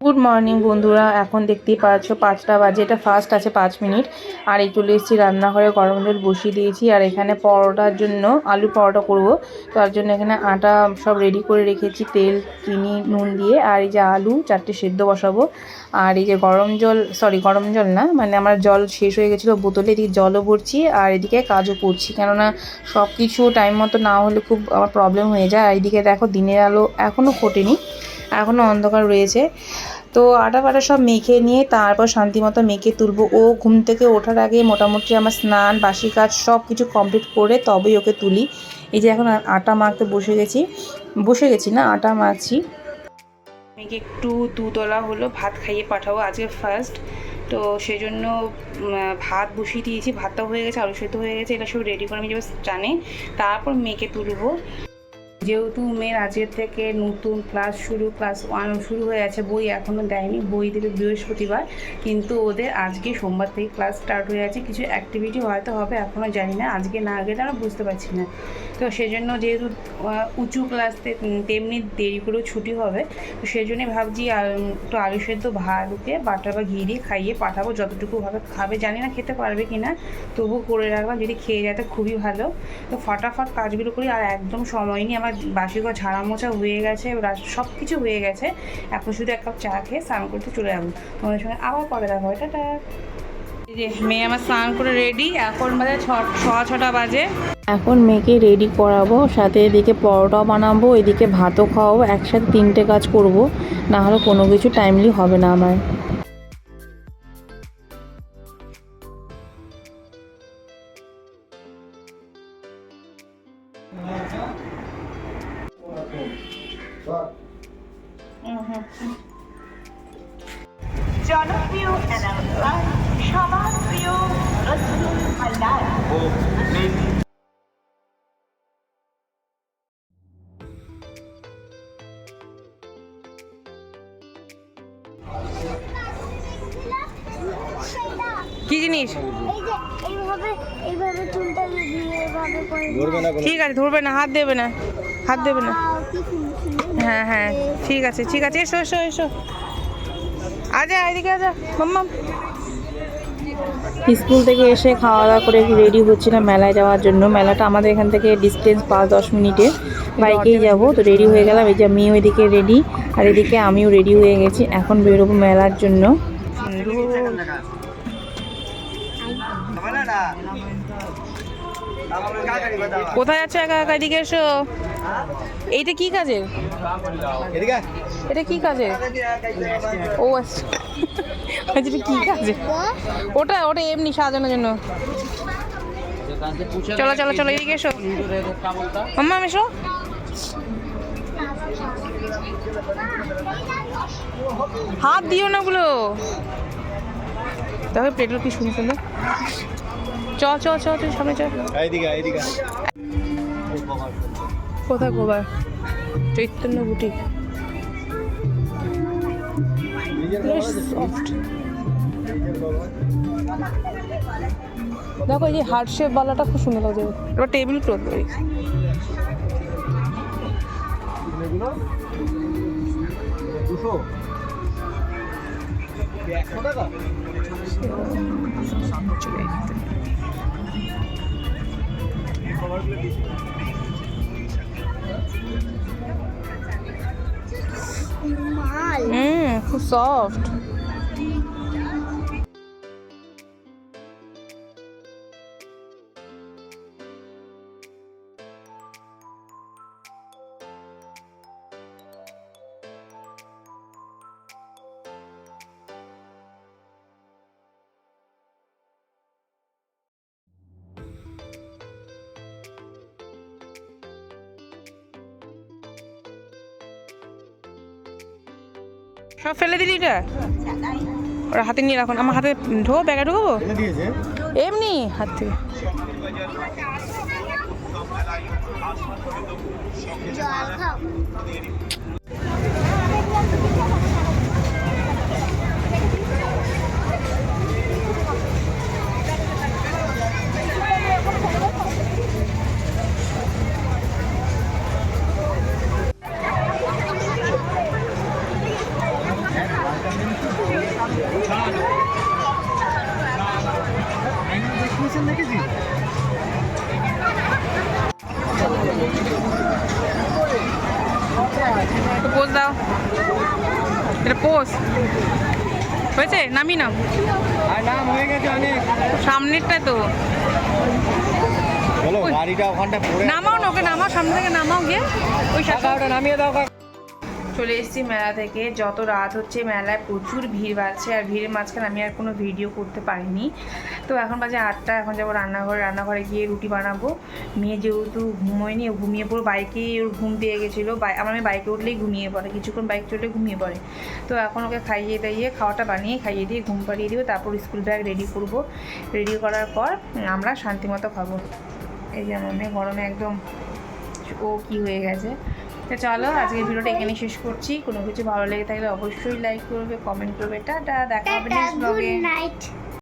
Good morning বন্ধুরা, এখন দেখতেই পাচ্ছ 5টা বাজে। এটা ফার্স্ট আছে 5 মিনিট। আর এই চলে এসেছি রান্নাঘরে, গরম জল বসিয়ে দিয়েছি। আর এখানে পরোটার জন্য আলু পরোটা করব, তার জন্য এখানে আটা সব রেডি করে রেখেছি, তেল চিনি নুন দিয়ে। আর এই যে আলু 4টে সেদ্ধ বসাবো। আর এই যে গরম জল না, মানে আমার জল শেষ হয়ে গেছিলো বোতলে, এদিকে জলও ভরছি আর এদিকে কাজও করছি, কেননা সব কিছু টাইম মতো না হলে খুব আমার প্রবলেম হয়ে যায়। আর এদিকে দেখো দিনের আলো এখনও ফোটেনি, এখনও অন্ধকার রয়েছে। তো আটা ফাটা সব মেখে নিয়ে তারপর শান্তিমতো মেখে তুলবো। ও ঘুম থেকে ওঠার আগে মোটামুটি আমার স্নান বাসি কাজ সব কিছু কমপ্লিট করে তবেই ওকে তুলি। এই যে এখন আটা মাখতে বসে গেছি না, আটা মাখছি। মেয়েকে একটু দুধওয়ালা হলো ভাত খাইয়ে পাঠাবো, আজকে ফার্স্ট। তো সেই জন্য ভাত বসিয়ে দিয়েছি, ভাতটা হয়ে গেছে, আলু সেদ্ধ হয়ে গেছে, এটা সব রেডি করে আমি যাবো টানে, তারপর মেয়েকে তুলবো। যেহেতু মেয়ের আজকের থেকে নতুন ক্লাস 1 শুরু হয়ে আছে, বই এখনও দেয়নি, বই দেবে বৃহস্পতিবার, কিন্তু ওদের আজকে সোমবার থেকে ক্লাস স্টার্ট হয়ে আছে। কিছু অ্যাক্টিভিটি হয়তো হবে, এখনও জানি না, আজকে না গেলে আমরা বুঝতে পারছি না। তো সেই জন্য যেহেতু উঁচু ক্লাসতে তেমনি দেরি করেও ছুটি হবে, তো সেই জন্যই ভাবছি একটু আলু সেদ্ধ ভাতকে বাটার বা ঘি দিয়ে খাইয়ে পাঠাবো, যতটুকুভাবে খাবে জানি না খেতে পারবে কি না, তবু করে রাখলাম, যদি খেয়ে যায় তো খুবই ভালো। তো ফটাফট কাজগুলো করি, আর একদম সময় নেই আমার। বাসি ঘর ঝাড়া মোছা হয়ে গেছে, সব কিছু হয়ে গেছে, এখন শুধু 1 কাপ চা খেয়ে স্নান করতে চলে যাবো। তোমাদের সঙ্গে আবার পরে দেখা হয়, টাটা। এই যে মেয়ে আমার স্নান করে রেডি, এখন বাজে 6:30 বাজে। এখন মেয়েকে রেডি করাবো, সাথে এদিকে পরোটাও বানাবো, এদিকে ভাতও খাওয়াবো, একসাথে 3টে কাজ করব, না হলে কোনো কিছু টাইমলি হবে না আমার। জনপ্রিয় অ্যানাউন্সার, সবার প্রিয় রসুল হালদার। কি জিনিস? এইভাবে চুলটা দিয়ে এভাবে করে ঠিক আছে, ধরবে না, হাত দেবে না। হ্যাঁ হ্যাঁ, ঠিক আছে এসো এসো এসো, আজা এদিকে আজা মাম্মা। স্কুল থেকে এসে খাওয়া দাওয়া করে রেডি হচ্ছিলাম মেলায় যাওয়ার জন্য। মেলাটা আমাদের এখান থেকে ডিস্টেন্স 5-10 মিনিটে, বাইকেই যাব। তো রেডি হয়ে গেলাম, এই যে মেয়েও এদিকে রেডি, আর এদিকে আমিও রেডি হয়ে গেছি, এখন বেরোবো মেলার জন্য। কোথায় যাচ্ছে একা একা? এদিকে এসো। এইটা কি কাজের? এটা কি কাজের? ও আচ্ছা, কি কাজে? ওটা এমনি সাজানোর জন্য। চলো চলো চলো, এদিকে এসো মাম্মা, এসো। হাত দিও না ওগুলো, দেখো পেট্রোল কি শুনে শুনলো। চ চ চ চ সামনে চ। কোথায় গোবার? চৈতন্য বুটিক। সফট দেখো, এই যে হার্ট শেপ বালাটা খুব সুন্দর লাগছে। এবার টেবিল ক্লথ করি। খুব সফট। সব ফেলে দিলি? এটা ওরা হাতে নিয়ে রাখুন, আমার হাতে ঢোকো, ব্যাগে ঢোকাবো এমনি হাত থেকে। পোজ দাও, এটা পোজ হয়েছে, নামি নাও, আর নাম হয়ে গেছে অনেক। সামনেরটা তো চলো গাড়িটা ওখানটা পড়ে নামাও না, ওকে নামাও, সামনে থেকে নামাও গিয়ে ওই সাথে। ওটা নামিয়ে দাও। চলে এসেছি মেলা থেকে। যত রাত হচ্ছে মেলায় প্রচুর ভিড় বাড়ছে, আর ভিড়ের মাঝখানে আমি আর কোনো ভিডিও করতে পারিনি। তো এখন বাজে 8টা, এখন যাবো রান্নাঘরে গিয়ে রুটি বানাবো। মেয়ে যেহেতু ঘুমোয়নি, ও ঘুমিয়ে পড়ো, বাইকেই ওর ঘুম পেয়ে গেছিলো। আমার মেয়ে বাইকে উঠলেই ঘুমিয়ে পড়ে, কিছুক্ষণ বাইক চললে ঘুমিয়ে পড়ে। তো এখন ওকে খাইয়ে দাইয়ে খাওয়াটা বানিয়ে খাইয়ে দিয়ে ঘুম পাড়িয়ে দিব, তারপর স্কুল ব্যাগ রেডি করব। রেডি করার পর আমরা শান্তিমতো খাবো। এই যে আমার মেয়ে গরমে একদম ও কি হয়ে গেছে। তো চলো আজকের ভিডিওটা এখানে শেষ করছি। কোনো কিছু ভালো লেগে থাকলে অবশ্যই লাইক করবে, কমেন্ট করবে। টাটা, দেখা হবে নেক্সট ব্লগে। Good night.